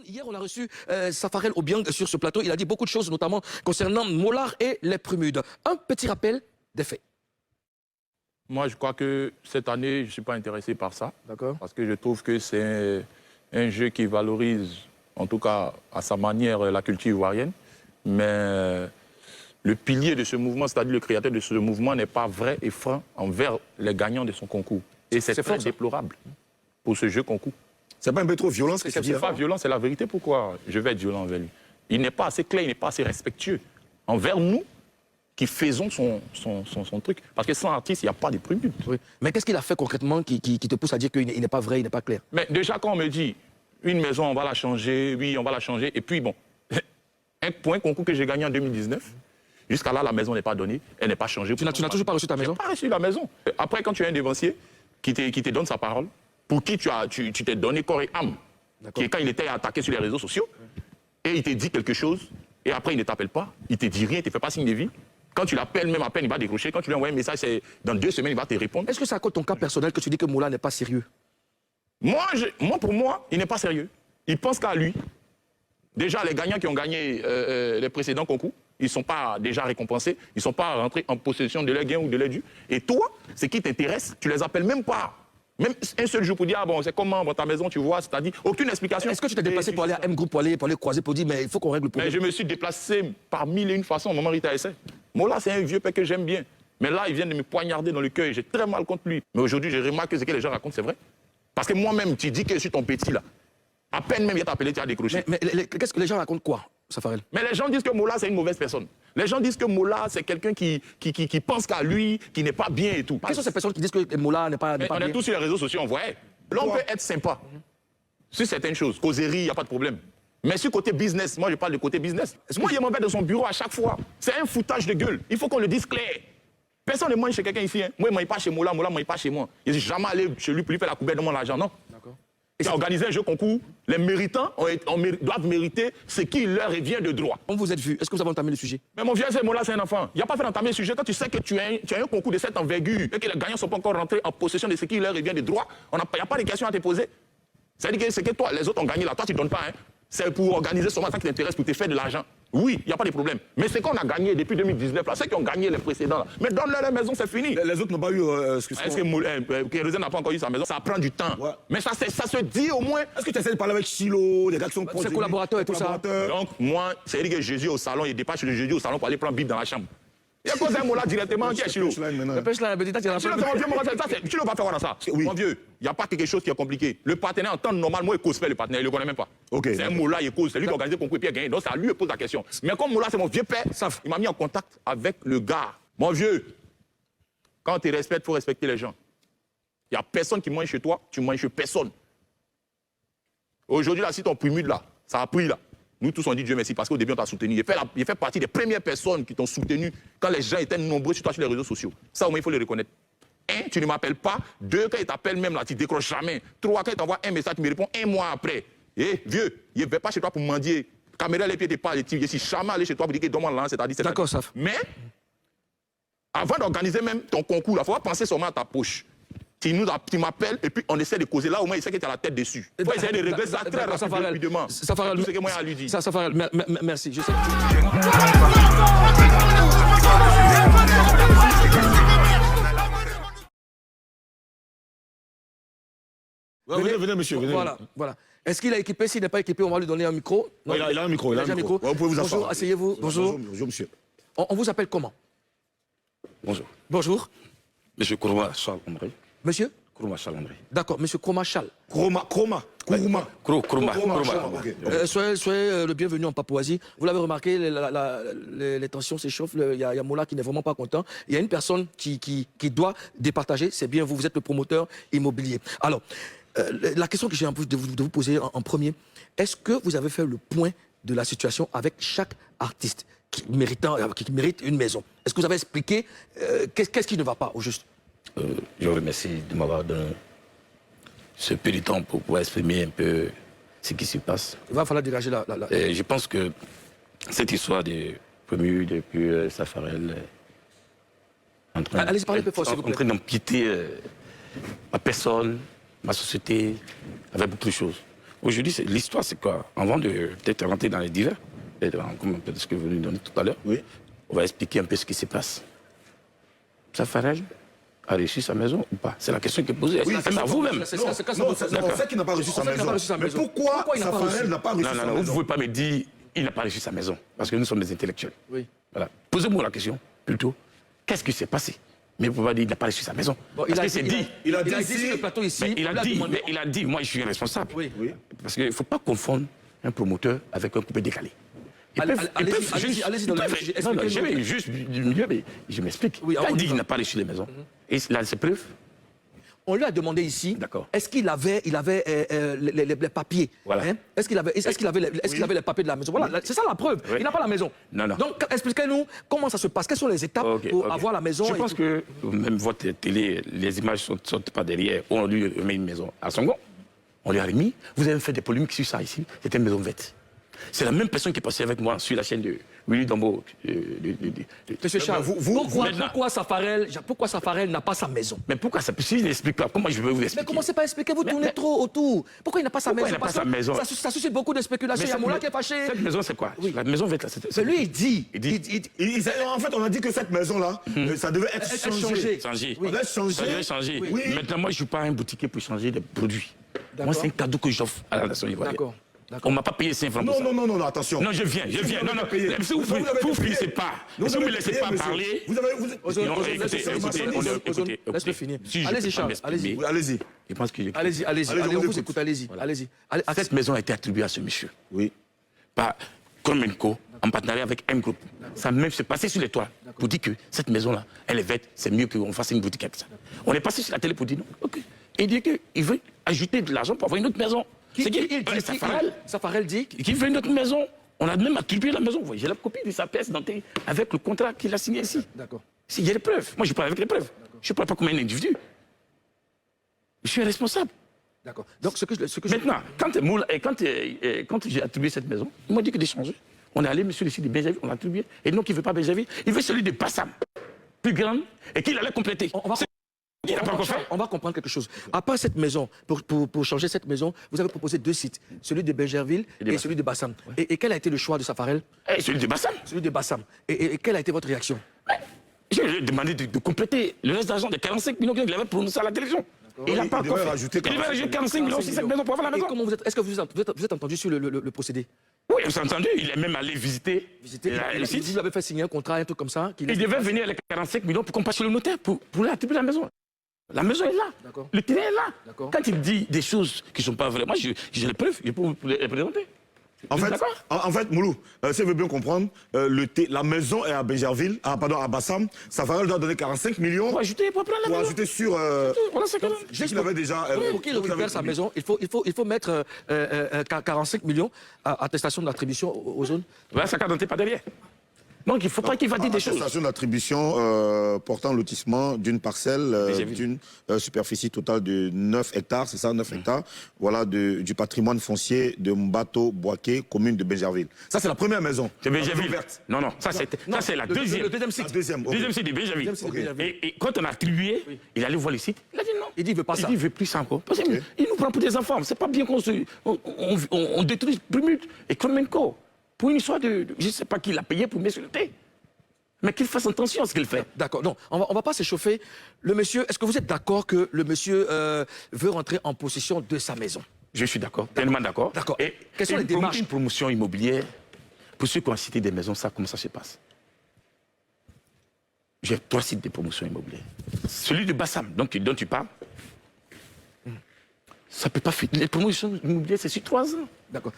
Hier, on a reçu Safarel Obiang sur ce plateau. Il a dit beaucoup de choses, notamment concernant Molard et les Prumudes. Un petit rappel des faits. Moi, je crois que cette année, je ne suis pas intéressé par ça. D'accord. Parce que je trouve que c'est un jeu qui valorise, en tout cas à sa manière, la culture ivoirienne. Mais le pilier de ce mouvement, c'est-à-dire le créateur de ce mouvement, n'est pas vrai et franc envers les gagnants de son concours. Et c'est très déplorable pour ce jeu concours. C'est pas un peu trop violent ce que tu dis? C'est pas violent, c'est la vérité. Pourquoi je vais être violent envers lui? Il n'est pas assez clair, il n'est pas assez respectueux envers nous qui faisons son truc. Parce que sans artiste, il n'y a pas de Prumudes. Oui. Mais qu'est-ce qu'il a fait concrètement qui te pousse à dire qu'il n'est pas vrai, il n'est pas clair? Mais déjà, quand on me dit, une maison, on va la changer, oui, on va la changer, et puis bon, un point concours que j'ai gagné en 2019, jusqu'à là, la maison n'est pas donnée, elle n'est pas changée. Tu n'as toujours pas reçu ta maison? Je n'ai pas reçu la maison. Après, quand tu as un dévancier qui te donne sa parole, pour qui tu t'es donné corps et âme, qui est quand il était attaqué sur les réseaux sociaux, et il te dit quelque chose, et après il ne t'appelle pas, il te dit rien, il ne te fait pas signe de vie. Quand tu l'appelles, même à peine, il va décrocher. Quand tu lui envoies un message, dans 2 semaines, il va te répondre. Est-ce que c'est à cause de ton cas personnel que tu dis que Moula n'est pas sérieux? Moi, pour moi, il n'est pas sérieux. Il pense qu'à lui. Déjà, les gagnants qui ont gagné les précédents concours, ils ne sont pas déjà récompensés, ils ne sont pas rentrés en possession de leurs gains ou de leurs dû. Et toi, ce qui t'intéresse, tu ne les appelles même pas. Même un seul jour pour dire, ah bon, c'est comment dans ta maison, tu vois, c'est-à-dire aucune explication. Est-ce que tu t'es déplacé pour aller à M Group, pour aller croiser, pour dire, mais il faut qu'on règle le problème? Mais je me suis déplacé par 1001 façons au moment où Rita essaie. Mola, c'est un vieux père que j'aime bien. Mais là, il vient de me poignarder dans le cœur et j'ai très mal contre lui. Mais aujourd'hui, je remarque que ce que les gens racontent, c'est vrai. Parce que moi-même, tu dis que je suis ton petit là. À peine même il t'a appelé, tu as décroché. Mais qu'est-ce que les gens racontent quoi, Safarel? Mais les gens disent que Mola, c'est une mauvaise personne. Les gens disent que Mola, c'est quelqu'un qui pense qu'à lui, qui n'est pas bien et tout. Quelles sont ces personnes qui disent que Mola n'est pas bien? On est tous sur les réseaux sociaux, on voit. L'homme peut être sympa sur certaines choses. Causerie, il n'y a pas de problème. Mais sur le côté business, moi je parle de côté business. Moi, il m'en va de son bureau à chaque fois. C'est un foutage de gueule. Il faut qu'on le dise clair. Personne ne mange chez quelqu'un ici. Hein. Moi, je ne mange pas chez Mola, Mola ne mange pas chez moi. Je ne suis jamais allé chez lui pour lui faire la coubette de mon argent, non. Et organiser un jeu concours, les méritants doivent mériter ce qui leur revient de droit. On vous êtes vu, est-ce que vous avez entamé le sujet? Mais mon vieux, c'est Mola, c'est un enfant. Il n'y a pas fait d'entamer le sujet. Quand tu sais que tu as un concours de cette envergure et que les gagnants ne sont pas encore rentrés en possession de ce qui leur revient de droit, il n'y a pas de questions à te poser. C'est-à-dire que c'est que toi, les autres ont gagné là, toi tu ne donnes pas. Hein. C'est pour organiser seulement ça qui t'intéresse, pour te faire de l'argent. Oui, il n'y a pas de problème. Mais c'est qu'on a gagné depuis 2019, là, ceux qui ont gagné les précédents. Là. Mais donne-leur la maison, c'est fini. Les autres n'ont pas eu... Est-ce que Kérosène n'a pas encore eu sa maison? Ça prend du temps. Ouais. Mais ça se dit au moins. Est-ce que tu essaies de parler avec Chilo, des gars qui sont proches? Ses collaborateurs et tout ça. Donc, moi, c'est-à-dire que Jésus au salon, il dépasse le Jésus au salon pour aller prendre Bible dans la chambre. Il y a cause d'un mot là directement qui est Chilo. Le pêche là, Chilo, Chilo va faire quoi dans ça? Oui. Mon vieux, il n'y a pas quelque chose qui est compliqué. Le partenaire, en temps normal, moi, il cause faire le partenaire, il ne le connaît même pas. Okay. C'est un mot là, il cause. C'est lui qui organise le concours et puis il gagne. Donc, c'est à lui qui pose la question. Mais comme Moula, c'est mon vieux père, il m'a mis en contact avec le gars. Mon vieux, quand tu respectes, il faut respecter les gens. Il n'y a personne qui mange chez toi, tu manges chez personne. Aujourd'hui, là, si ton Prumude là, ça a pris là. Nous tous on dit Dieu merci parce qu'au début on t'a soutenu. Il fait partie des premières personnes qui t'ont soutenu quand les gens étaient nombreux sur toi sur les réseaux sociaux. Ça au moins il faut le reconnaître. 1, tu ne m'appelles pas. 2, quand il t'appelle même là, tu ne décroches jamais. 3, quand il t'envoie un message, tu me réponds 1 mois après. Eh, vieux, il ne va pas chez toi pour mendier. Caméra les pieds, t'es pas les tirs. Je suis jamais allé chez toi pour dire que donne-moi là, c'est-à-dire c'est d'accord, ça. Mais avant d'organiser même ton concours, il faut penser seulement à ta poche. Tu m'appelles et puis on essaie de causer. Là, au moins, il sait que tu as la tête dessus. Il faut essayer de régler ça très rapidement. Safarel, tout ce que moi, à lui dit. Safarel, merci. Je sais Venez, monsieur. Venez. Voilà. Est-ce qu'il est équipé? S'il n'est pas équipé, on va lui donner un micro. Non, il a un micro. Micro. Ouais, vous pouvez vous asseoir. Bonjour, asseyez-vous. Bonjour, monsieur. On vous appelle comment? Bonjour. Monsieur Kourma Charles André. Monsieur Kourma Charles André. D'accord, monsieur Kourma Charles. Kourma. Soyez le bienvenu en Papouasie. Vous l'avez remarqué, les tensions s'échauffent. Il y a Mola qui n'est vraiment pas content. Il y a une personne qui doit départager. C'est bien vous êtes le promoteur immobilier. Alors, la question que j'ai envie de vous poser en premier, est-ce que vous avez fait le point de la situation avec chaque artiste qui mérite une maison? Est-ce que vous avez expliqué qu'est-ce qui ne va pas au juste? Je vous remercie de m'avoir donné ce peu de temps pour pouvoir exprimer un peu ce qui se passe. Il va falloir dégager la... Je pense que cette histoire de Prumude et puis Safarel en train d'empiéter ma personne, ma société, avec beaucoup de choses. Aujourd'hui, l'histoire, c'est quoi? Avant de peut-être rentrer dans les divers, comme ce que vous nous donnez tout à l'heure, Oui. on va expliquer un peu ce qui se passe. Safarel a réussi sa maison ou pas? C'est la question qui est posée. Oui, Même à vous-même. c'est Non, ça, non, ça, on sait qu'il n'a pas reçu sa maison. Mais pourquoi il n'a pas Safarel reçu? n'a pas reçu Non, sa non, non, vous ne maison? pouvez pas me dire il n'a pas réussi sa maison. Parce que nous sommes des intellectuels. Oui. Voilà. Posez-moi la question, plutôt. Qu'est-ce qui s'est passé? Mais vous ne pouvez pas dire qu'il n'a pas réussi sa maison. Bon, Parce que c'est dit. Il a dit dit sur le plateau ici. Mais il a dit, demandé- mais il a dit, moi je suis responsable. Oui. Oui. Parce qu'il ne faut pas confondre un promoteur avec un coupé décalé. Allez-y dans le sujet, expliquez-nous. Je vais juste du milieu, mais je m'explique. Oui, Quand on il y dit va. qu'il n'a pas reçu les maisons, et là, c'est preuve. On lui a demandé ici, D'accord. est-ce qu'il avait, les papiers, Voilà. hein? Est-ce qu'il avait les papiers de la maison? Voilà, c'est ça la preuve. Oui. Il n'a pas la maison. Non, non. Donc, expliquez-nous comment ça se passe, quelles sont les étapes Ok, pour ok. avoir la maison. Je et pense tout. que même votre télé, les images ne sortent pas derrière. On lui remet une maison à Songo. On lui a remis. Vous avez fait des polémiques sur ça ici. C'était une maison verte. C'est la même personne qui est passée avec moi sur la chaîne de Willy Dambo. Monsieur Charles, maintenant- pourquoi Safarel n'a pas sa maison? Mais pourquoi ça? Si je n'explique pas, comment je vais vous Mais expliquer? commencez pas à expliquer, vous tournez trop autour. Pourquoi il n'a pas sa Pourquoi maison? il n'a pas Parce sa que maison? ça suscite beaucoup de spéculations. Il y a Moula qui est fâché. Cette maison, c'est quoi? La maison verte, là, Mais lui, il dit. Il dit- En fait, on a dit que cette maison-là, ça devait être changé. changer. On devait changer. Ça devait changer. Oui. Maintenant, moi, je ne suis pas un boutiquier pour changer des produits. D'accord. Moi, c'est un cadeau que j'offre à la nation ivoirienne. D'accord. On ne m'a pas payé 5 francs pour ça. Non, attention. Non, je viens. Non, non. payé. Si vous ne finissez pas, si vous ne me laissez pas parler. Ozone, Non, Ozone, écoutez, laisse-le finir. Si je Allez-y, peux pas Charles, m'exprimer, allez-y. Oui, allez-y. Je pense que Allez-y, Allez-y, on on vous écoute. écoute, allez-y. Voilà. Allez-y. cette maison a été attribuée à ce monsieur Oui. par Conmenco en partenariat avec M Group. Ça même s'est passé sur les toits pour dire que cette maison-là, elle est verte, c'est mieux qu'on fasse une boutique avec ça. On est passé sur la télé pour dire non. Ok. Et il dit qu'il veut ajouter de l'argent pour avoir une autre maison. Safarel dit Qui veut une autre maison. On a même attribué la maison. Vous voyez, j'ai la copie de sa pièce dentée avec le contrat qu'il a signé ici. D'accord. Il y a les preuves. Moi, je parle avec les preuves. Je ne parle pas comme un individu. Je suis responsable. D'accord. Donc, ce que je... Maintenant, quand j'ai attribué cette maison, il m'a dit que d'échanger. On est allé, monsieur le site de Benjavi, on l'a attribué. Et non, il ne veut pas Benjavi, il veut celui de Bassam, plus grande, et qu'il allait compléter. Il n'a pas encore fait. On va comprendre quelque chose. À part cette maison, pour changer cette maison, vous avez proposé 2 sites, celui de Benjerville et celui de Bassam. Et quel a été le choix de Safarel? Et celui de Bassam. Celui de Bassam. Et quelle a été votre réaction? Je lui ai demandé de compléter le reste d'argent de 45 millions qu'il avait prononcé à la télévision. Il n'a pas encore fait. rajouter Il devait rajouter 45 millions sur cette maison pour avoir la Et maison. comment est-ce que vous êtes entendu sur le procédé? Oui, on s'est entendu. Il est même allé visiter le site. Vous avez fait signer un contrat, un truc comme ça. Il devait venir avec 45 millions pour qu'on passe sur le notaire pour lui attribuer la maison. La maison est là. D'accord. Le terrain est là. D'accord. Quand il dit des choses qui ne sont pas vraies, moi, j'ai les preuves, je peux vous les présenter. En Vous fait, êtes d'accord Moulou, si vous voulez bien comprendre, la maison est à Benjerville, à Bassam. Safarel doit donner 45 millions Pour ajouter, pour prendre la pour maison. ajouter sur... Voilà, c'est quand Je sais qu'il avait déjà... Pour qu'il récupère sa maison, il faut mettre 45 millions à attestation d'attribution aux zones. Voilà, sa carte d'identité pas derrière. Donc, il ne faut pas qu'il va dire des choses. Attestation d'attribution portant lotissement d'une parcelle d'une superficie totale de 9 hectares, c'est ça, 9 hectares, voilà, du patrimoine foncier de Mbato Boaké, commune de Benjerville. Ça, c'est la première maison. C'est La maison Benjerville. verte. Non, ça c'est la deuxième. Le deuxième site. La deuxième, ok. Deuxième site de Benjerville. Deuxième site de Benjerville. Et quand on a attribué, il allait voir le site. Il a dit non. Il dit qu'il ne veut pas ça. Il dit, il ne veut plus ça encore. Parce qu'il nous prend pour des enfants. C'est pas bien on détruit Primut et Conmenco pour une histoire de... Je ne sais pas qui l'a payé pour m'insulter. Mais qu'il fasse attention à ce qu'il fait. D'accord. Non, on va pas s'échauffer. Le monsieur, est-ce que vous êtes d'accord que le monsieur veut rentrer en possession de sa maison? Je suis d'accord, tellement d'accord. D'accord. Et Quelles sont les démarches? Une promotion immobilière, pour ceux qui ont cité des maisons, ça, comment ça se passe? J'ai 3 sites de promotion immobilière. Celui de Bassam, dont tu parles, ça ne peut pas finir. Les promotions immobilières, c'est sur 3 ans. D'accord.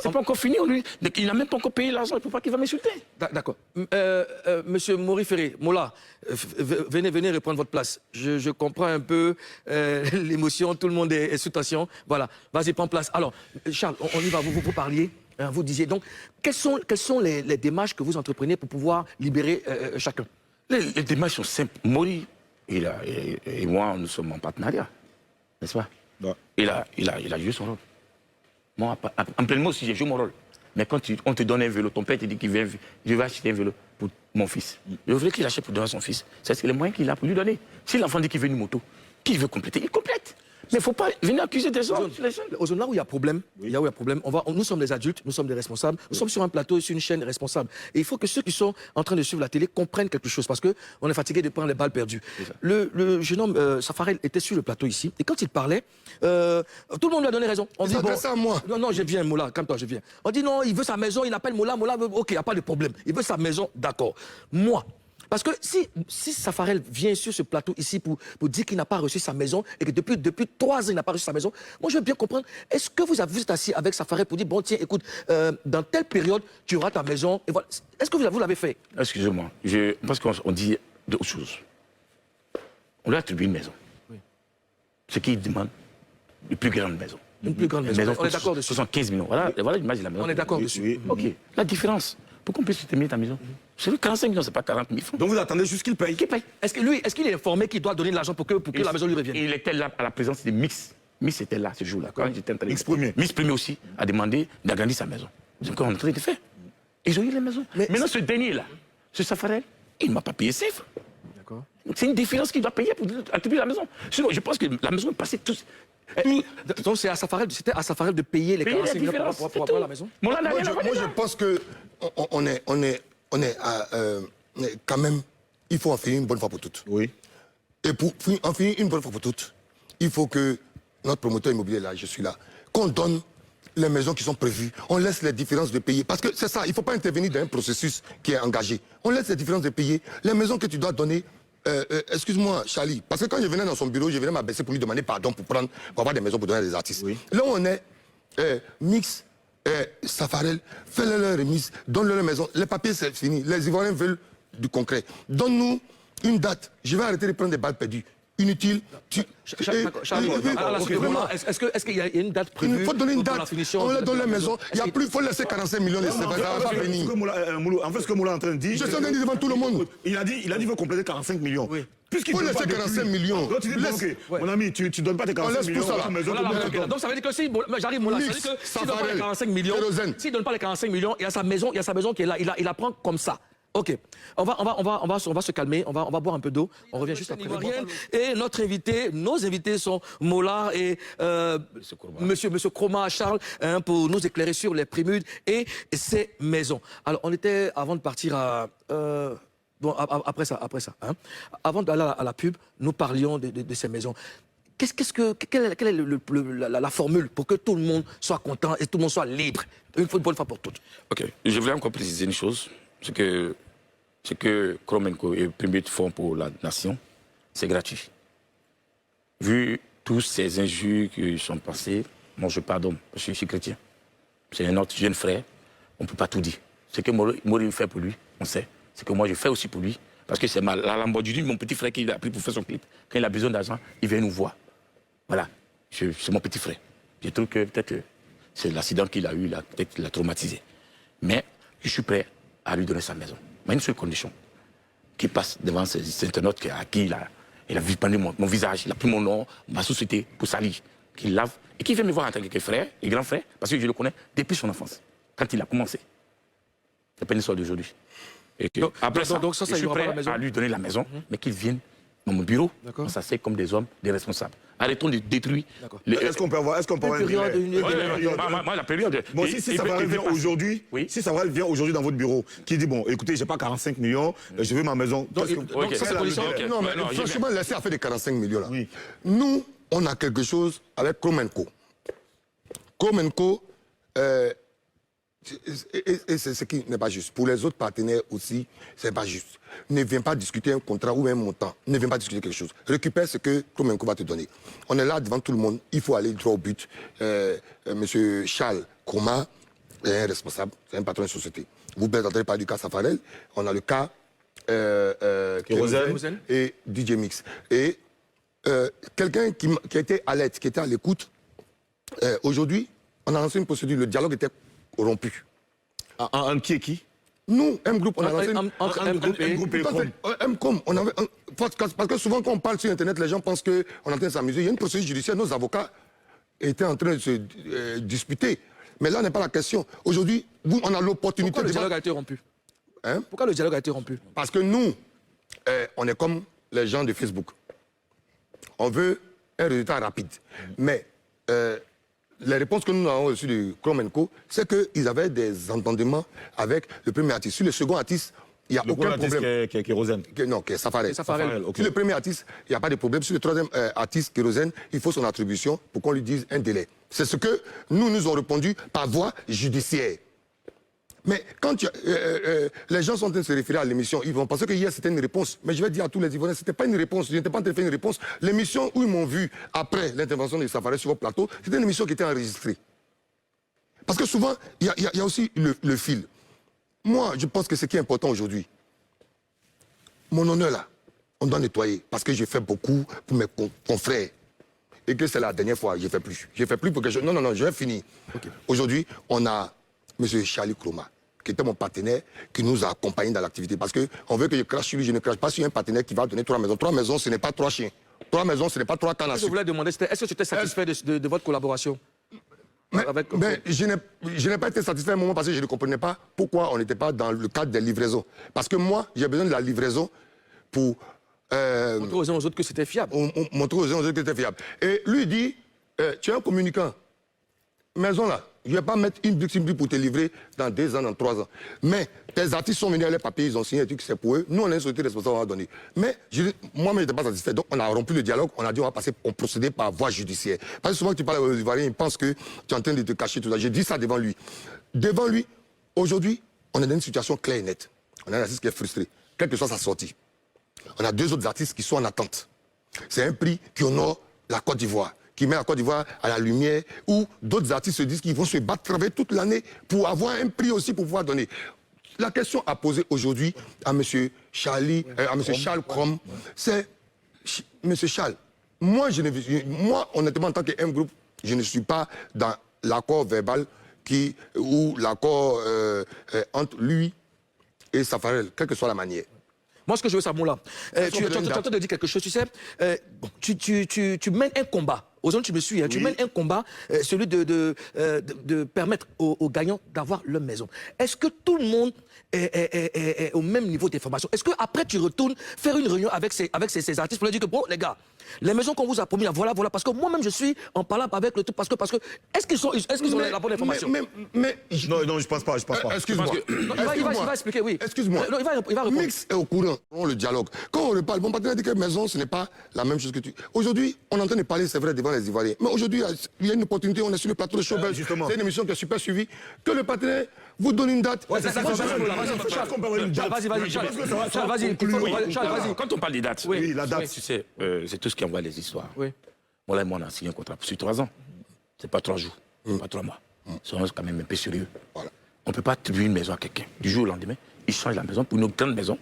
C'est pas encore fini, lui. Il n'a même pas encore payé l'argent, il ne peut pas qu'il va m'insulter. D'accord. Monsieur Maurice Ferré, Mola, venez reprendre votre place. Je comprends un peu l'émotion, tout le monde est sous tension. Voilà, vas-y, prends place. Alors, Charles, on y va, vous parliez, hein, vous disiez donc, quelles sont les démarches que vous entreprenez pour pouvoir libérer chacun? Les démarches sont simples. Mori et moi, nous sommes en partenariat, n'est-ce pas? Ouais. Il a joué son rôle. Moi, en plein mot, si j'ai joué mon rôle. Mais quand on te donne un vélo, ton père te dit qu'il vient, je vais acheter un vélo pour mon fils. Je voudrais qu'il achète pour donner à son fils. C'est les moyens qu'il a pour lui donner. Si l'enfant dit qu'il veut une moto, qu'il veut compléter, il complète. Mais il ne faut pas venir accuser des gens. Aux zones là où il y a problème, nous sommes des adultes, nous sommes des responsables, nous sommes sur un plateau, sur une chaîne responsable. Et il faut que ceux qui sont en train de suivre la télé comprennent quelque chose, parce qu'on est fatigué de prendre les balles perdues. Le jeune homme, Safarel, était sur le plateau ici, et quand il parlait, tout le monde lui a donné raison. On dit, bon, ça à moi. non, je viens, Moula, calme-toi, je viens. On dit, non, il veut sa maison, il appelle Moula, ok, il n'y a pas de problème. Il veut sa maison, d'accord. Moi, parce que si Safarel vient sur ce plateau ici pour dire qu'il n'a pas reçu sa maison et que depuis 3 ans, il n'a pas reçu sa maison, moi, je veux bien comprendre, est-ce que vous êtes assis avec Safarel pour dire, bon, tiens, écoute, dans telle période, tu auras ta maison, et voilà. Est-ce que vous l'avez fait? Excusez-moi, parce qu'on dit d'autres choses. On lui a attribué une maison. Oui. Ce qui demande une plus grande maison. Une plus grande maison. On est d'accord dessus. 75 millions. Voilà l'image de la maison. On est d'accord dessus. Ok. La différence, pour qu'on puisse terminer ta maison, c'est 45 millions, c'est pas 40 000 francs. Donc vous attendez juste qu'il paye. Qui paye? Est-ce qu'il est informé qu'il doit donner de l'argent pour que la maison lui revienne? Il était là à la présence de Mix. Mix était là ce jour-là. Mix Premier. Mix Premier aussi a demandé d'agrandir sa maison. C'est ce qu'on est en train de faire. Ils ont eu les maisons. Maintenant, ce dernier-là, ce Safarel, il ne m'a pas payé ses frais. C'est une différence qu'il doit payer pour attribuer la maison. Sinon, je pense que la maison est passée tous. Donc c'était à Safarel de payer les 45 millions pour avoir la maison? Moi, je pense que on est quand même, il faut en finir une bonne fois pour toutes. Oui. Et pour en finir une bonne fois pour toutes, il faut que notre promoteur immobilier, là, je suis là, qu'on donne les maisons qui sont prévues, on laisse les différences de payer. Parce que c'est ça, il ne faut pas intervenir dans un processus qui est engagé. On laisse les différences de payer. Les maisons que tu dois donner, excuse-moi, Charlie, parce que quand je venais dans son bureau, je venais m'abaisser pour lui demander pardon pour avoir des maisons pour donner à des artistes. Oui. Là où on est, Mix, Safarel, fais-leur leur remise, donne-leur leur maison. Les papiers, c'est fini. Les Ivoiriens veulent du concret. Donne-nous une date. Je vais arrêter de prendre des balles perdues. Inutile. Est-ce qu'il y a une date prévue? Il faut donner une date. On leur donne la maison. Il faut laisser 45 millions. Ça va venir. En fait, ce que Moula est en train de dire. Je suis en train de dire devant tout le monde. Il a dit qu'il veut compléter 45 millions. Il faut laisser 45 millions. Toi, tu dis, ok, mon ami, tu ne donnes pas tes 45 millions. Donc ça veut dire que si j'arrive, Moula, ça veut dire que s'il ne donne pas les 45 millions, s'il donne pas les 45 millions, il y a sa maison qui est là, il la prend comme ça. Ok, on va se calmer, on va boire un peu d'eau, on revient juste après. Et nos invités sont Mola et Monsieur Kroma Charles, pour nous éclairer sur les Prémudes et ses maisons. Alors on était, avant de partir après ça, avant d'aller à la pub, nous parlions de ces maisons. Quelle est la formule pour que tout le monde soit content et tout le monde soit libre, une bonne fois pour toutes? Ok, je voulais encore préciser une chose. Ce que Kromenko et Prémute font pour la nation, c'est gratuit. Vu tous ces injures qui sont passées, moi je pardonne, parce que je suis chrétien. C'est notre jeune frère, on ne peut pas tout dire. Ce que Mori fait pour lui, on sait. Ce que moi je fais aussi pour lui, parce que c'est la Lamborghini, mon petit frère qui l'a pris pour faire son clip. Quand il a besoin d'argent, il vient nous voir. Voilà, c'est mon petit frère. Je trouve que peut-être c'est l'accident qu'il a eu, peut-être qu'il l'a traumatisé. Mais je suis prêt à lui donner sa maison. Mais une seule condition, qu'il passe devant ces internautes à qui il a vu mon visage, il a pris mon nom, ma société pour salir, qu'il lave, et qu'il vienne me voir en tant que frère et grand frère, parce que je le connais depuis son enfance, quand il a commencé. C'est pas une histoire d'aujourd'hui. Après ça, je suis prêt à lui donner la maison, mais qu'il vienne dans mon bureau, on s'assied comme des hommes, des responsables. Arrêtons de détruire. Est-ce qu'on peut avoir une période? Moi, la période. Bon, si Safarel vient aujourd'hui, dans votre bureau, qui dit, bon, écoutez, j'ai pas 45 millions, je veux ma maison. Donc, ça, c'est position. Non, mais franchement, laissez faire des 45 millions là. Oui. Nous, on a quelque chose avec Kromenko. Kromenko, et c'est ce qui n'est pas juste. Pour les autres partenaires aussi, c'est pas juste. Ne viens pas discuter un contrat ou un montant. Ne viens pas discuter quelque chose. Récupère ce que Kromenko va te donner. On est là devant tout le monde. Il faut aller droit au but. Monsieur Charles Kroma est un responsable, c'est un patron de société. Vous n'entendez pas du cas Safarel. On a le cas Kérosène et DJ Mix. Et quelqu'un qui a été alerte, qui était à l'écoute, aujourd'hui, on a lancé une procédure. Le dialogue était rompu. En qui et qui? Nous, M-Group, on a lancé entre M-Group et M-Com. Parce que souvent, quand on parle sur Internet, les gens pensent qu'on est en train de s'amuser. Il y a une procédure judiciaire, nos avocats étaient en train de se disputer. Mais là n'est pas la question. Aujourd'hui, on a l'opportunité de... Pourquoi le dialogue a été rompu? Pourquoi le dialogue a été rompu? Parce que nous, on est comme les gens de Facebook. On veut un résultat rapide. Mais les réponses que nous avons reçues de Chrome & Co, c'est qu'ils avaient des entendements avec le premier artiste. Sur le second artiste, il n'y a aucun problème. Qui est Kérosène. Non, qui est Safarel. Okay. Sur le premier artiste, il n'y a pas de problème. Sur le troisième artiste, Kérosène, il faut son attribution pour qu'on lui dise un délai. C'est ce que nous ont répondu par voie judiciaire. Mais quand les gens sont en train de se référer à l'émission, ils vont penser que hier c'était une réponse. Mais je vais dire à tous les Ivoiriens, c'était pas une réponse. Je n'étais pas en train de faire une réponse. L'émission où ils m'ont vu après l'intervention de Safarel sur votre plateau, c'était une émission qui était enregistrée. Parce que souvent, il y a aussi le fil. Moi, je pense que ce qui est important aujourd'hui, mon honneur là, on doit nettoyer. Parce que j'ai fait beaucoup pour mes confrères. Et que c'est la dernière fois, j'ai fait plus. J'ai fait plus pour que je... Non, je vais finir. Okay. Aujourd'hui, on a M. Charlie Kroma, qui était mon partenaire, qui nous a accompagnés dans l'activité. Parce qu'on veut que je crache sur lui, je ne crache pas sur un partenaire qui va donner 3 maisons. 3 maisons, ce n'est pas 3 chiens. 3 maisons, ce n'est pas 3 cannes à sucre. Je voulais demander, est-ce que tu étais satisfait de votre collaboration? Mais je n'ai pas été satisfait à un moment parce que je ne comprenais pas pourquoi on n'était pas dans le cadre des livraisons. Parce que moi, j'ai besoin de la livraison pour... montrer aux uns aux autres que c'était fiable. Montrer aux uns aux autres que c'était fiable. Et lui dit, tu es un communicant. Maison là, je ne vais pas mettre une brique pour te livrer dans 2 ans, dans 3 ans. Mais tes artistes sont venus à les papiers, ils ont signé un truc, c'est pour eux. Nous, on a une société responsable à donner. Mais moi-même, je n'étais pas satisfait. Donc, on a rompu le dialogue. On a dit, on procéder par voie judiciaire. Parce que souvent, tu parles aux Ivoiriens, ils pensent que tu es en train de te cacher tout ça. J'ai dit ça devant lui. Devant lui, aujourd'hui, on est dans une situation claire et nette. On a un artiste qui est frustré, quelle que soit sa sortie. On a 2 autres artistes qui sont en attente. C'est un prix qui honore la Côte d'Ivoire, qui met la Côte d'Ivoire à la lumière, où d'autres artistes se disent qu'ils vont se battre, travailler toute l'année pour avoir un prix aussi pour pouvoir donner. La question à poser aujourd'hui à M. Charles Crom, c'est M. Charles, moi, honnêtement, en tant qu'M Group, je ne suis pas dans l'accord verbal ou l'accord entre lui et Safarel, quelle que soit la manière. Moi, ce que je veux savoir, là, tu es en train de dire quelque chose, tu sais, tu mènes un combat. Aujourd'hui, tu me suis, hein, tu mènes un combat, celui de permettre aux gagnants d'avoir leur maison. Est-ce que tout le monde est au même niveau d'information? Est-ce qu'après, tu retournes faire une réunion avec ces artistes pour leur dire que, bon, les gars, les maisons qu'on vous a promis, voilà, parce que moi-même, je suis en parlant avec le tout, parce que est-ce qu'ils ont la bonne information? Non, je pense pas. Excuse-moi. Il va expliquer, oui. Excuse-moi. Il va répondre. Mix est au courant, le dialogue. Quand on reparle, mon partenaire dit que maison, ce n'est pas la même chose que tu... Aujourd'hui, on est en train de parler, c'est vrai, devant les Ivoiriens. Mais aujourd'hui, il y a une opportunité, on est sur le plateau de Showbuzz. C'est une émission qui est super suivie. Que le partenaire vous donne une date. Ouais, Charles, quand on parle des dates, la date, tu sais, c'est tout ce qui envoie les histoires. Moi, là, on a signé un contrat sur 3 ans. C'est pas 3 jours, pas 3 mois. C'est quand même un peu sérieux. Voilà. On ne peut pas attribuer une maison à quelqu'un. Du jour au lendemain, il change la maison pour une autre grande maison.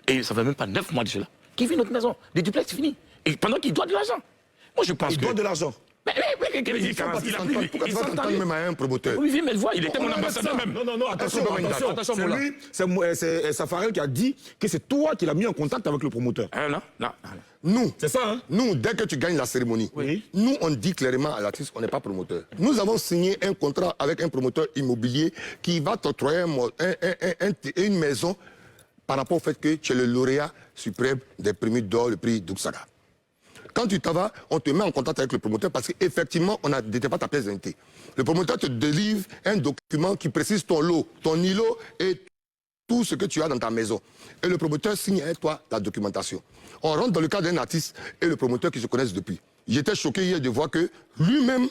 Et ça ne fait même pas 9 mois de cela. Qui vit notre maison? Des duplex, c'est fini. Et pendant qu'il doit de l'argent. Moi, je pense il doit de l'argent. Mais pourquoi tu vas t'entendre même à un promoteur? Oui, mais le voit, il était mon ambassadeur même. Non, attention, c'est Safarel qui a dit que c'est toi qui l'as mis en contact avec le promoteur. Non. Nous, c'est ça, hein? Nous, dès que tu gagnes la cérémonie, nous, on dit clairement à l'artiste qu'on n'est pas promoteur. Nous avons signé un contrat avec un promoteur immobilier qui va t'octroyer une maison par rapport au fait que tu es le lauréat suprême des prix d'or, le prix d'Uxaga. Quand tu t'en vas, on te met en contact avec le promoteur parce qu'effectivement, on n'était pas ta pièce d'identité. Le promoteur te délivre un document qui précise ton lot, ton îlot et tout ce que tu as dans ta maison. Et le promoteur signe avec toi la documentation. On rentre dans le cas d'un artiste et le promoteur qui se connaissent depuis. J'étais choqué hier de voir que lui-même,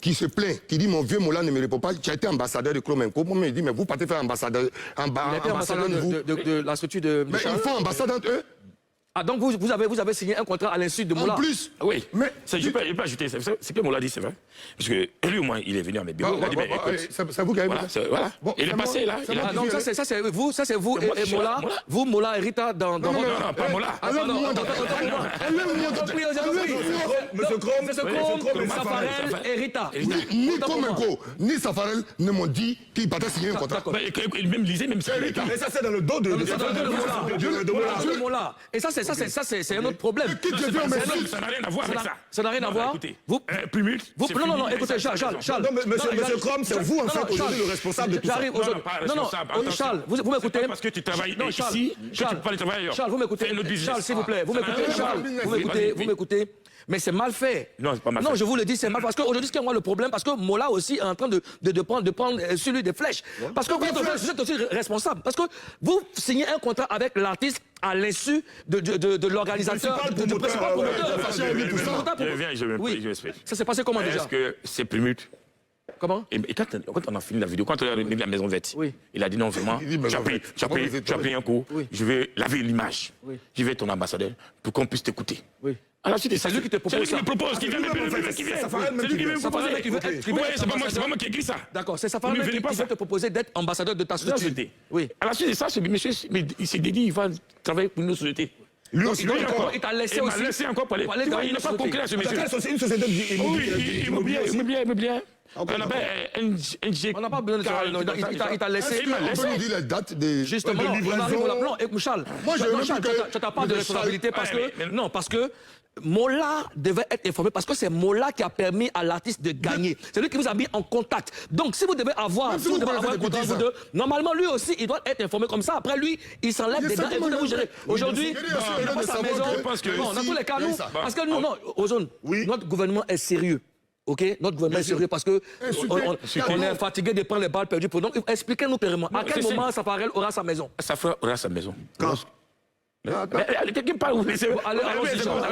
qui se plaint, qui dit mon vieux Mola ne me répond pas, tu as été ambassadeur de Chrome & Co. Moi, il dit, mais vous partez faire ambassadeur de la structure de... Mais ils font ambassadeur entre eux. Ah, donc vous avez signé un contrat à l'insu de Mola? En plus. Oui, mais je peux ajouter, c'est que Mola dit, c'est vrai. Parce que lui, au moins, il est venu à mes bureaux, il a dit, mais écoute... C'est vous qui avez... Voilà, il est passé là. Donc ça c'est vous et Mola, vous, Mola et Rita dans votre... Non, pas Mola. Monsieur Chrome, Safarel et Rita. Ni Chrome & Co, ni Safarel ne m'ont dit qu'ils partaient signer un contrat. Il même lisait, même ça. Et ça, c'est dans le dos de Mola. Et ça, c'est un autre problème. Ça n'a rien à voir avec ça. Ça n'a rien à voir. Écoutez, Vous, non, écoutez, Charles. Non, mais monsieur Crom, c'est vous, en fait, aujourd'hui, le responsable de tout ça. J'arrive aujourd'hui. Non, Charles, vous m'écoutez. Parce que tu travailles ici, que tu peux pas aller travailler ailleurs. Charles, vous m'écoutez. Charles, s'il vous plaît, vous m'écoutez. Charles, vous m'écoutez. Mais c'est mal fait. Non, c'est pas mal fait. Non, je vous le dis, c'est mal. Parce qu'aujourd'hui, ce qui est moi le problème, parce que Mola aussi est en train de prendre sur lui des flèches. Parce que vous êtes aussi responsable. Parce que vous signez un contrat avec l'artiste à l'insu de l'organisateur, du principal promoteur. Je m'explique. Ça s'est passé comment déjà? Est-ce que c'est Primut? Comment? Et quand on a fini la vidéo, quand on a remis la maison verte, il a dit non, vraiment, tu as pris un coup, je vais laver l'image. Je vais être ton ambassadeur pour qu'on puisse t'écouter. Alors, c'est lui qui te propose. C'est lui qui me propose, qui vient me proposer. C'est lui qui me propose. C'est pas moi qui ai écrit ça. D'accord, c'est Safarel qui va te proposer d'être ambassadeur de ta société. Oui. À la suite de ça, ce monsieur, il s'est dit, il va travailler pour une autre société. Lui aussi, il t'a laissé aussi. Il m'a laissé encore parler. Il n'a pas concret, ce monsieur. C'est une société immobilière. On appelle NG. On n'a pas besoin de ça. Il t'a laissé. On peut nous dire la date des... Justement, on arrive au plan. Charles, tu n'as pas de responsabilité parce que Mola devait être informé parce que c'est Mola qui a permis à l'artiste de gagner. C'est lui qui vous a mis en contact. Donc, si vous devez avoir, un contrat, vous deux, normalement, lui aussi, il doit être informé comme ça. Après, lui, il s'enlève des dents et vous devez vous gérer. Aujourd'hui, il n'a pas sa maison. Dans tous les cas, nous, parce que nous, non, Ozone, notre gouvernement est sérieux. Ok, notre gouvernement est sérieux parce que on est fatigué de prendre les balles perdues. Donc, expliquez-nous clairement à quel moment Safarel aura sa maison. Safarel aura sa maison. Quand? Quelqu'un parle, vous laissez. Allons-y. On a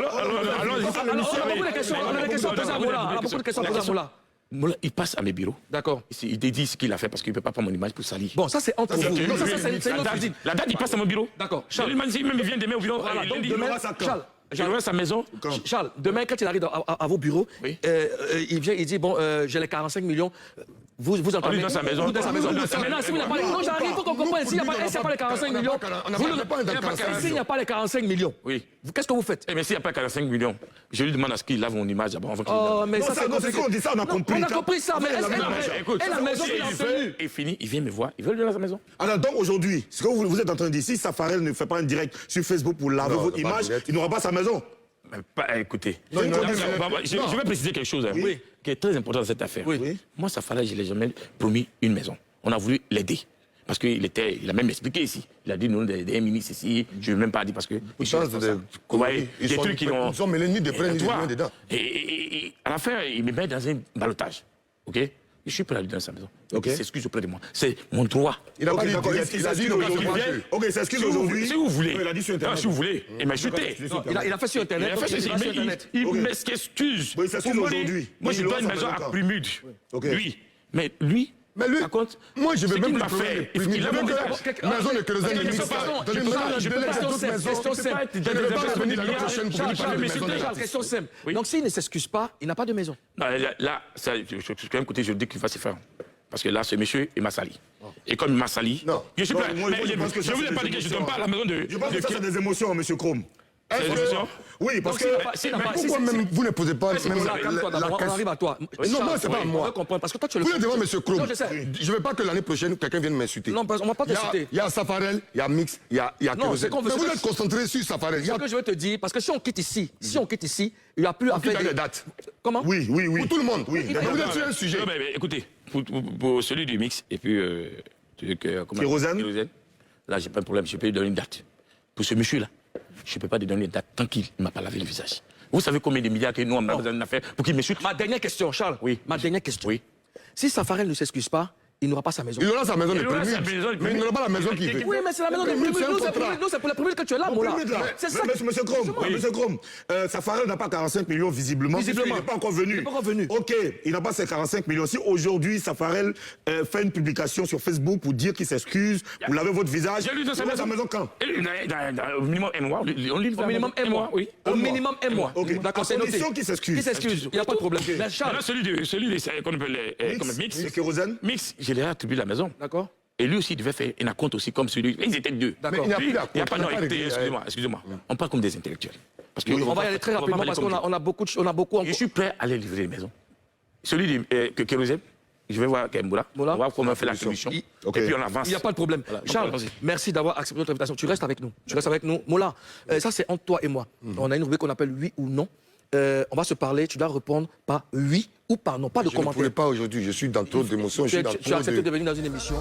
beaucoup de questions posées à Mola. Mola, il passe à mes bureaux. D'accord. Il dédie ce qu'il a fait parce qu'il ne peut pas prendre mon image pour salir. Bon, ça c'est entre vous. Non, ça c'est une autre visite. La date, il passe à mon bureau. D'accord. Charles, même il vient demain au bureau. Voilà, donc demain, Charles. J'aurai sa maison. Charles, demain, quand il arrive à vos bureaux, il vient, il dit, bon, j'ai les 45 millions. Vous entendez? Dans sa maison. Maintenant, si vous n'avez pas les... Non, j'arrive, il faut qu'on comprenne. S'il n'y a pas les 45 millions... S'il n'y a pas les 45 millions, qu'est-ce que vous faites? Mais s'il n'y a pas 45 millions, je lui demande à ce qu'il lave mon image d'abord avant qu'il lave. Mais ça, c'est quand on dit ça, on a compris. On a compris ça, mais est la maison qu'il a obtenue? Il finit, il vient me voir, il veut lui donner sa maison. Alors donc aujourd'hui, ce que vous êtes en train de dire, si Safarel ne fait pas un direct sur Facebook pour laver votre image, il n'aura pas sa maison. Écoutez, je vais préciser quelque chose qui est très important dans cette affaire. Moi, Safarel, je ne l'ai jamais promis une maison. On a voulu l'aider. Parce qu'il a même expliqué ici. Il a dit nous, des ministres ici, je ne vais même pas dire parce que... Ils ont mêlé ni de près ni de loin dedans. Et à la fin, il me met dans un ballottage. OK? Je suis prêt à lui donner sa maison. Il s'excuse auprès de moi. C'est mon droit. Il a pas dit il a dit OK, il s'excuse aujourd'hui. Si vous voulez. Il a dit sur Internet. Si vous voulez. Il m'a chuté. Il a fait sur Internet. Il m'excuse. Il s'excuse aujourd'hui. Moi, je dois une maison à Primude. Lui. Mais lui... Mais lui, par contre, moi je veux même pas faire. Il a maison de kérosène de mix. Question simple. Donc s'il ne s'excuse pas, il n'a pas de maison. Là, je même côté, je dis qu'il va se faire. Parce que là, ce monsieur, il m'a sali. Et comme il m'a sali, je suis prêt. Je vous ai pas dit que je ne donne pas à la maison de... Je pense que ça, c'est des émotions, monsieur Crom. Oui, parce que... Pourquoi même vous ne posez pas même la question? On arrive à toi. Non, moi, c'est pas moi. Parce que toi, tu le... Vous êtes devant M. Krom. Je ne veux pas que l'année prochaine, quelqu'un vienne m'insulter. Non, on ne va pas t'insulter. Il y a Safarel, il y a Mix, il y a Kérosène. Mais vous êtes concentré sur Safarel. Ce que je veux te dire, parce que si on quitte ici, il n'y a plus à faire des dates. Comment? Oui. Pour tout le monde. Vous êtes sur un sujet. Écoutez, pour celui du Mix, et puis... Kérosène. Là, j'ai pas de problème, je peux lui donner une date. Pour ce monsieur-là, je ne peux pas lui donner une date tant qu'il ne m'a pas lavé le visage. Vous savez combien de milliards que nous, on a besoin d'une affaire pour qu'il m'insulte? Ma dernière question, Charles. Oui. Ma dernière question. Oui. Si Safarel ne s'excuse pas, il n'aura pas sa maison. Il aura sa maison de Primude. Mais il n'aura pas la maison qu'il veut. Oui, mais c'est la maison de Primude. Nous, c'est pour la Primude que tu es là, Mola. C'est ça. Monsieur Krom, Safarel n'a pas 45 millions visiblement. Il n'est pas encore venu. OK, il n'a pas ces 45 millions. Si aujourd'hui, Safarel fait une publication sur Facebook pour dire qu'il s'excuse, vous lavez votre visage, il aura sa maison quand? Au minimum un mois. Au minimum un mois, oui. Au minimum un mois. D'accord, c'est noté. Qu'il s'excuse. Il n'y a pas de problème. Mais Charles, celui de qu'on appelle Mix. Mix. Je lui ai attribué la maison. D'accord. Et lui aussi, il devait faire un compte aussi comme celui. Ils étaient deux. D'accord. Il n'y a pas non, écoutez, excusez-moi. On parle comme des intellectuels. Parce que on va y aller très rapidement parce qu'on a beaucoup. Je suis prêt à aller livrer les maisons. Celui de Kérosène, je vais voir Kemboula. On va voir comment on fait la solution. Et puis on avance. Il n'y a pas de problème. Voilà. Charles, merci d'avoir accepté notre invitation. Tu restes avec nous. Tu restes avec nous. Moula, ça c'est entre toi et moi. On a une rubrique qu'on appelle oui ou non. On va se parler, tu dois répondre par oui ou par non, pas de commentaire. Je ne pourrais pas aujourd'hui, je suis dans trop d'émotions. Tu as accepté de venir dans une émission.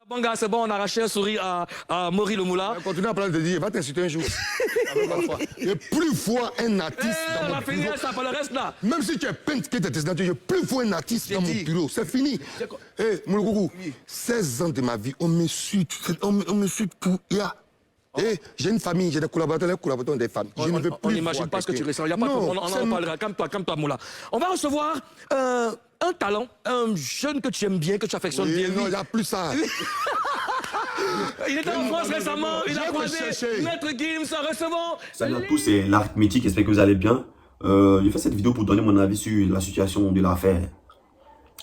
Bon gars, c'est bon, on a arraché un sourire à Maury le Moula. Continue à parler de dire, va t'insulter un jour. Je plus voir un artiste dans mon fini bureau. ça pour le reste là. Même si tu es peintre qui est destination, je plus voir un artiste dans mon bureau. C'est fini. Hé, Moulougou, 16 ans de ma vie, on me suit pour... j'ai une famille, j'ai des collaborateurs, les collaborateurs ont des familles. Je ne veux plus. On n'imagine pas ce que tu ressens. Il n'y a pas de problème. On en parlera. Calme-toi, Moula. On va recevoir un talent, un jeune que tu aimes bien, que tu affectionnes bien. Non, il n'y a plus ça. Il était en France récemment, il a croisé Maître Gims, recevons. Salut à tous, c'est l'arithmétique, j'espère que vous allez bien. J'ai fait cette vidéo pour donner mon avis sur la situation de l'affaire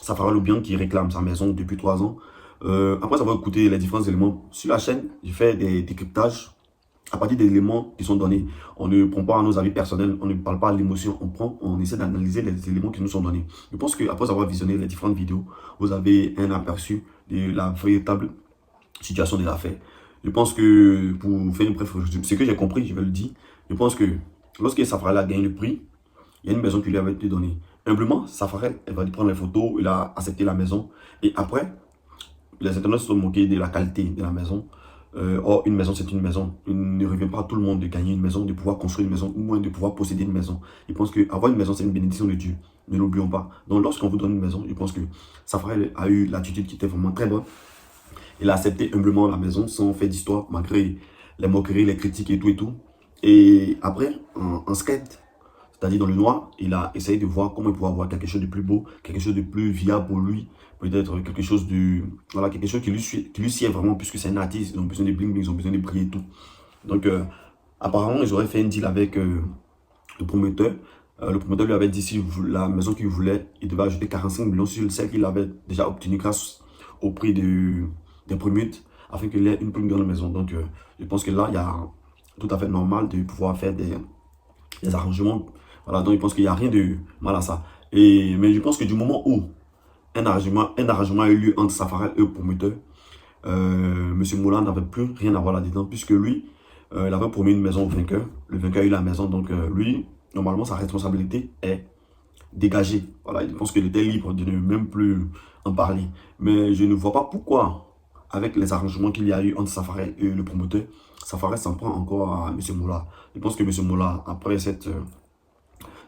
Safara Loubian qui réclame sa maison depuis 3 ans. Après avoir écouté les différents éléments sur la chaîne, j'ai fait des décryptages à partir des éléments qui sont donnés. On ne prend pas nos avis personnels, on ne parle pas à l'émotion, on essaie d'analyser les éléments qui nous sont donnés. Je pense qu'après avoir visionné les différentes vidéos, vous avez un aperçu de la véritable situation de l'affaire. Je pense que, pour faire une bref, ce que j'ai compris, je vais le dire, je pense que lorsque Safarel a gagné le prix, il y a une maison qui lui avait été donnée. Humblement, Safarel, elle va lui prendre les photos, il a accepté la maison, et après, les internautes se sont moqués de la qualité de la maison. Or, une maison, c'est une maison. Il ne revient pas à tout le monde de gagner une maison, de pouvoir construire une maison, ou moins de pouvoir posséder une maison. Je pense qu'avoir une maison, c'est une bénédiction de Dieu. Ne l'oublions pas. Donc, lorsqu'on vous donne une maison, je pense que Safarel a eu l'attitude qui était vraiment très bonne. Il a accepté humblement la maison sans faire d'histoire, malgré les moqueries, les critiques et tout et tout. Et après, en skate, c'est-à-dire dans le noir, il a essayé de voir comment il pouvait avoir quelque chose de plus beau, quelque chose de plus viable pour lui, peut-être quelque chose de, voilà, quelque chose qui lui sied vraiment, puisque c'est un artiste, ils ont besoin de bling bling, ils ont besoin de briller et tout. Donc, apparemment, ils auraient fait un deal avec le promoteur. Le promoteur lui avait dit si la maison qu'il voulait, il devait ajouter 45 millions sur celle qu'il avait déjà obtenue grâce au prix des premiers, afin qu'il ait une plus grande maison. Donc, je pense que là, il y a tout à fait normal de pouvoir faire des arrangements. Voilà, donc je pense qu'il n'y a rien de mal à ça. Mais je pense que du moment où un arrangement a eu lieu entre Safarel et le promoteur, M. Moula n'avait plus rien à voir là-dedans, puisque lui, il avait promis une maison au vainqueur. Le vainqueur a eu la maison, donc lui, normalement, sa responsabilité est dégagée. Voilà, je pense qu'il était libre de ne même plus en parler. Mais je ne vois pas pourquoi, avec les arrangements qu'il y a eu entre Safarel et le promoteur, Safarel s'en prend encore à M. Moula. Je pense que M. Moula, après cette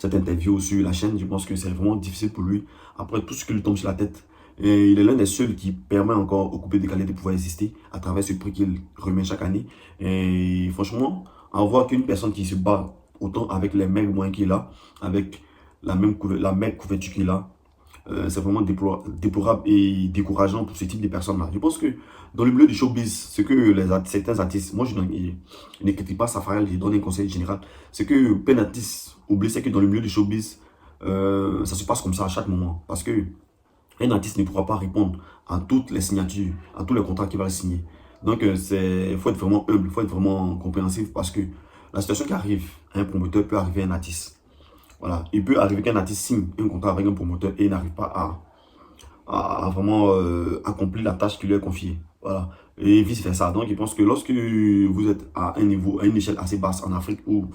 interview sur la chaîne, je pense que c'est vraiment difficile pour lui. Après tout ce qui lui tombe sur la tête, et il est l'un des seuls qui permet encore au coupé décalé de pouvoir exister à travers ce prix qu'il remet chaque année. Et franchement, en voir qu'une personne qui se bat autant avec les mêmes moyens qu'il a, avec la même couverture qu'il a, c'est vraiment déplorable et décourageant pour ce type de personnes-là. Je pense que dans le milieu du showbiz, ce que certains artistes, moi je ne critique pas Safarel, je donne un conseil général, c'est que plein d'artistes oublient, c'est que dans le milieu du showbiz, ça se passe comme ça à chaque moment. Parce que un artiste ne pourra pas répondre à toutes les signatures, à tous les contrats qu'il va signer. Donc il faut être vraiment humble, il faut être vraiment compréhensif, parce que la situation qui arrive à un promoteur peut arriver à un artiste. Voilà, il peut arriver qu'un artiste signe un contrat avec un promoteur et il n'arrive pas à vraiment accomplir la tâche qui lui est confiée. Voilà, et vice versa. Donc, je pense que lorsque vous êtes à un niveau, à une échelle assez basse en Afrique où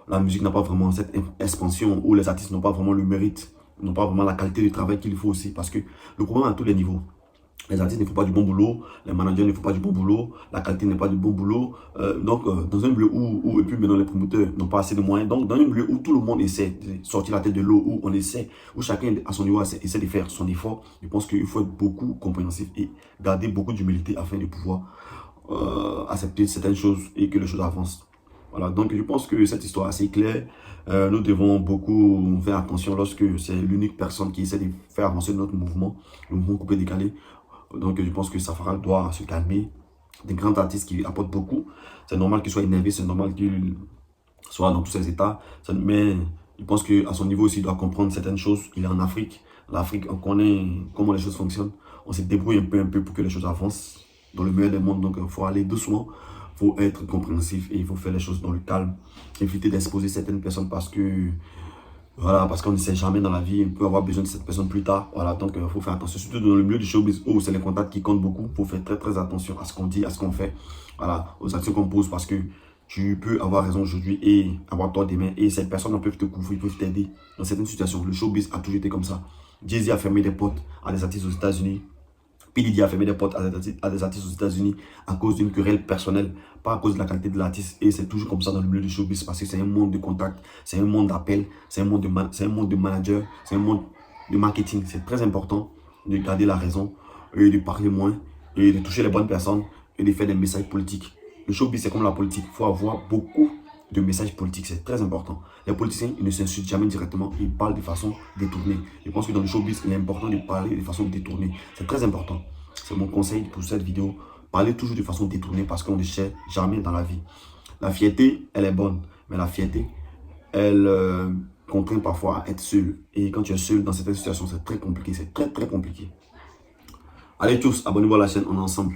la musique n'a pas vraiment cette expansion, où les artistes n'ont pas vraiment le mérite, n'ont pas vraiment la qualité de travail qu'il faut aussi, parce que le problème à tous les niveaux. Les artistes ne font pas du bon boulot, les managers ne font pas du bon boulot, la qualité n'est pas du bon boulot. Donc, dans un milieu où et puis maintenant les promoteurs n'ont pas assez de moyens, donc dans un milieu où tout le monde essaie de sortir la tête de l'eau, où chacun à son niveau essaie de faire son effort, je pense qu'il faut être beaucoup compréhensif et garder beaucoup d'humilité afin de pouvoir accepter certaines choses et que les choses avancent. Voilà, donc je pense que cette histoire est assez claire. Nous devons beaucoup faire attention lorsque c'est l'unique personne qui essaie de faire avancer notre mouvement, le mouvement coupé décalé. Donc je pense que Safarel doit se calmer, des grands artistes qui apportent beaucoup. C'est normal qu'il soit énervé, c'est normal qu'il soit dans tous ses états. Mais je pense qu'à son niveau aussi, il doit comprendre certaines choses. Il est en Afrique. L'Afrique, on connaît comment les choses fonctionnent. On se débrouille un peu pour que les choses avancent dans le meilleur des mondes. Donc, il faut aller doucement. Il faut être compréhensif et il faut faire les choses dans le calme. Éviter d'exposer certaines personnes parce que voilà, parce qu'on ne sait jamais dans la vie, on peut avoir besoin de cette personne plus tard. Voilà, donc il faut faire attention. Surtout dans le milieu du showbiz où c'est les contacts qui comptent beaucoup. Il faut faire très attention à ce qu'on dit, à ce qu'on fait. Voilà, aux actions qu'on pose parce que tu peux avoir raison aujourd'hui et avoir tort demain. Et ces personnes peuvent te couvrir, peuvent t'aider dans certaines situations. Le showbiz a toujours été comme ça. Jay-Z a fermé des portes à des artistes aux États-Unis. P. Diddy a fermé des portes à des artistes aux États-Unis à cause d'une querelle personnelle, pas à cause de la qualité de l'artiste. Et c'est toujours comme ça dans le milieu du showbiz parce que c'est un monde de contact, c'est un monde d'appel, c'est un monde de manager, c'est un monde de marketing. C'est très important de garder la raison et de parler moins et de toucher les bonnes personnes et de faire des messages politiques. Le showbiz, c'est comme la politique. Il faut avoir beaucoup de messages politiques. C'est très important. Les politiciens, ils ne s'insultent jamais directement. Ils parlent de façon détournée. Je pense que dans le showbiz, il est important de parler de façon détournée. C'est très important. C'est mon conseil pour cette vidéo. Parlez toujours de façon détournée parce qu'on ne sait jamais dans la vie. La fierté, elle est bonne. Mais la fierté, elle contraint parfois à être seul. Et quand tu es seul dans certaines situations, c'est très compliqué. C'est très compliqué. Allez tous, abonnez-vous à la chaîne. On est ensemble.